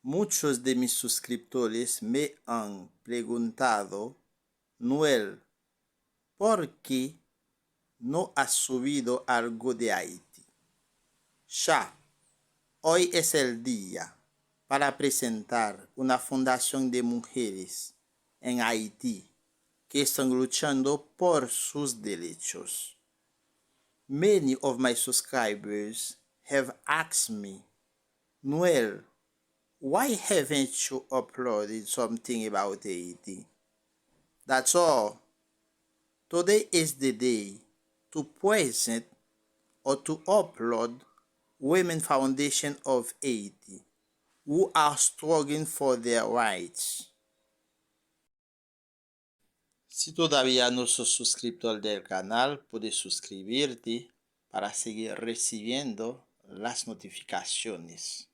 Muchos de mis suscriptores me han preguntado, Noel, ¿por qué no has subido algo de Haití? Ya, hoy es el día para presentar una fundación de mujeres en Haití que están luchando por sus derechos. Many of my subscribers have asked me, Noel, why haven't you uploaded something about Haiti? That's all. Today is the day to present or to upload Women Foundation of Haiti who are struggling for their rights. Si todavía no sos suscriptor del canal, puedes suscribirte para seguir recibiendo las notificaciones.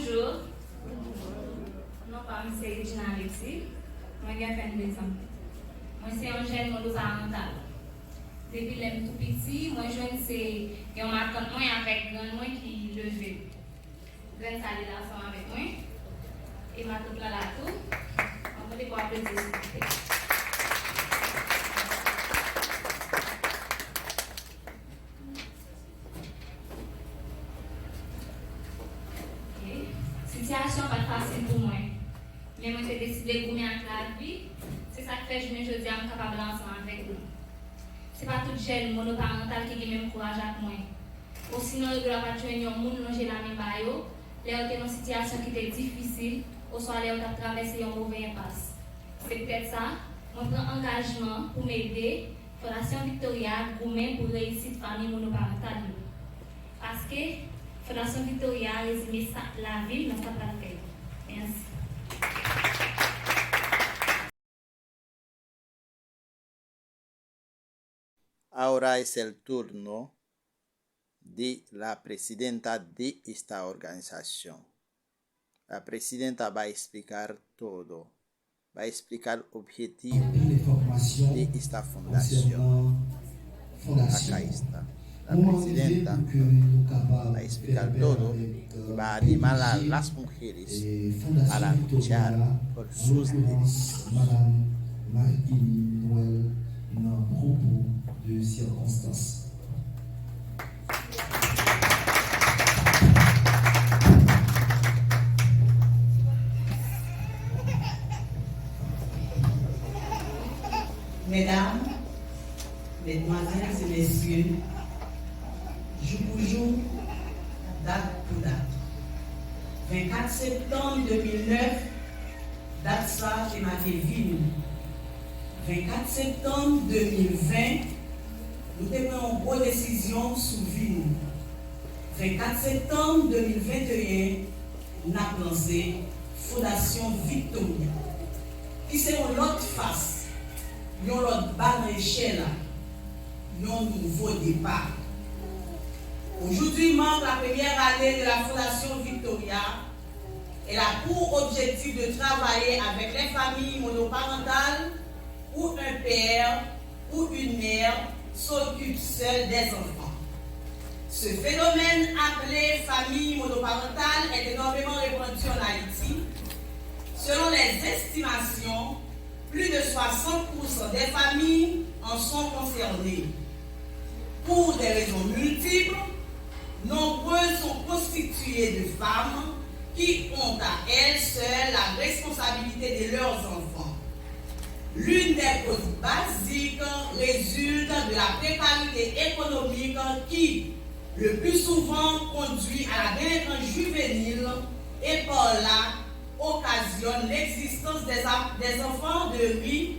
Bonjour. Non pas M. Regina Alexis. Moi, j'ai fait 2 ans. Moi, c'est un jeune monoparental. Depuis que tout petit, moi, je sais que on m'attend moi avec grand moi qui levé. Grand salut ensemble avec moi. Et ma toute là tout. On va les voir applaudir s'il vous plaît. Situation pas facile pour moi. Mais moi j'ai décidé de gommer avec la vie. C'est ça que fait que je me dis à capable ensemble avec vous. C'est pas tout jeune monoparental qui a le même courage avec moi. Ou sinon, il doit pas tuer un monde longer la même baio. Là, dans une situation qui était difficile, ou soit là, on a traversé un mauvais impasse. C'est peut-être ça. On prend engagement pour m'aider. Fondation Victoria, gommer pour réussir la famille monoparentale. Parce que Fondation Victoria résume la ville dans sa pratique. Merci. Ahora es el turno de la presidenta de esta organización. La presidenta va a explicar todo. Va a explicar el objetivo de esta fundación. Acá está. La presidenta va a explicar todo y va a animar a las mujeres para luchar por sus derechos. Madame Marie Noël, un propos de circonstance. Mesdames, Mesdemoiselles et Messieurs, jour pour jour, date pour date. 24 septembre 2009, date ça, c'est ma ville. 24 septembre 2020, nous avons une bonne décision sur ville. 24 septembre 2021, nous avons lancé Fondation Victoria, qui c'est une autre face. Nous avons l'autre bas dans l'échelle, nous avons un nouveau départ. Aujourd'hui marque la première année de la Fondation Victoria. Elle a pour objectif de travailler avec les familles monoparentales où un père ou une mère s'occupe seul des enfants. Ce phénomène appelé famille monoparentale est énormément répandu en Haïti. Selon les estimations, plus de 60% des familles en sont concernées. Pour des raisons multiples, nombreuses sont constituées de femmes qui ont à elles seules la responsabilité de leurs enfants. L'une des causes basiques résulte de la précarité économique qui, le plus souvent, conduit à la délinquance juvénile et par là occasionne l'existence des enfants de rue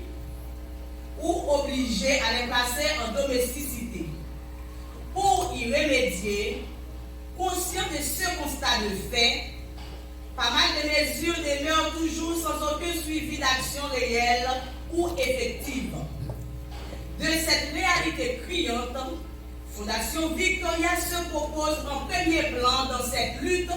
ou obligés à les placer en domesticité. Pour y remédier, conscient de ce constat de fait, pas mal de mesures demeurent toujours sans aucun suivi d'action réelle ou effective. De cette réalité criante, Fondation Victoria se propose en premier plan dans cette lutte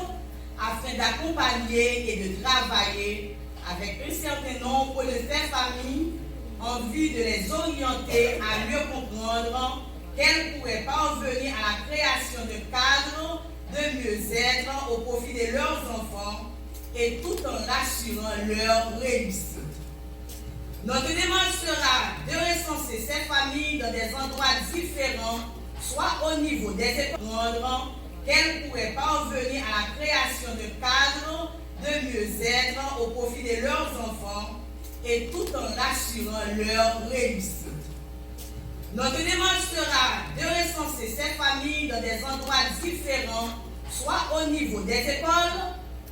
afin d'accompagner et de travailler avec un certain nombre de ces familles en vue de les orienter à mieux comprendre qu'elles pourraient parvenir à la création de cadres de mieux-être au profit de leurs enfants et tout en assurant leur réussite. Notre démarche sera de recenser ces familles dans des endroits différents, soit au niveau des écoles, qu'elles pourraient parvenir à la création de cadres de mieux-être au profit de leurs enfants et tout en assurant leur réussite. Notre démarche sera de recenser ces familles dans des endroits différents, soit au niveau des écoles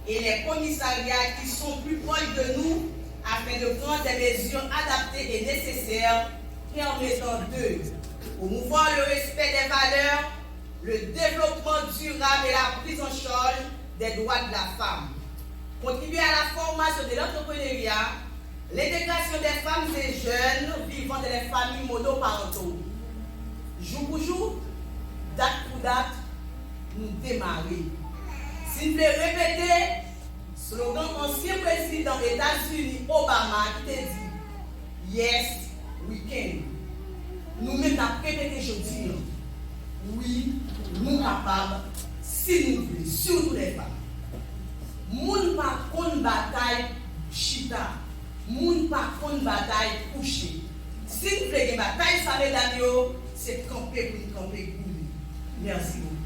et les commissariats qui sont plus proches de nous, afin de prendre des mesures adaptées et nécessaires permettant de promouvoir le respect des valeurs, le développement durable et la prise en charge des droits de la femme, contribuer à la formation de l'entrepreneuriat, l'intégration des femmes et jeunes vivant dans les familles monoparentaux. Jour pour jour, date pour date, nous démarrer. Si nous voulons répéter, Slogan ancien président des États-Unis, Obama, qui te dit Yes, we can. Nous-mêmes, avons répété aujourd'hui. Oui, nous sommes capables, si nous voulons, surtout les femmes. Moun pas contre bataille chita, moun pas contre bataille couché. Si nous voulons une bataille, ça mesdames, c'est camper pour nous camper pour nous. Merci beaucoup.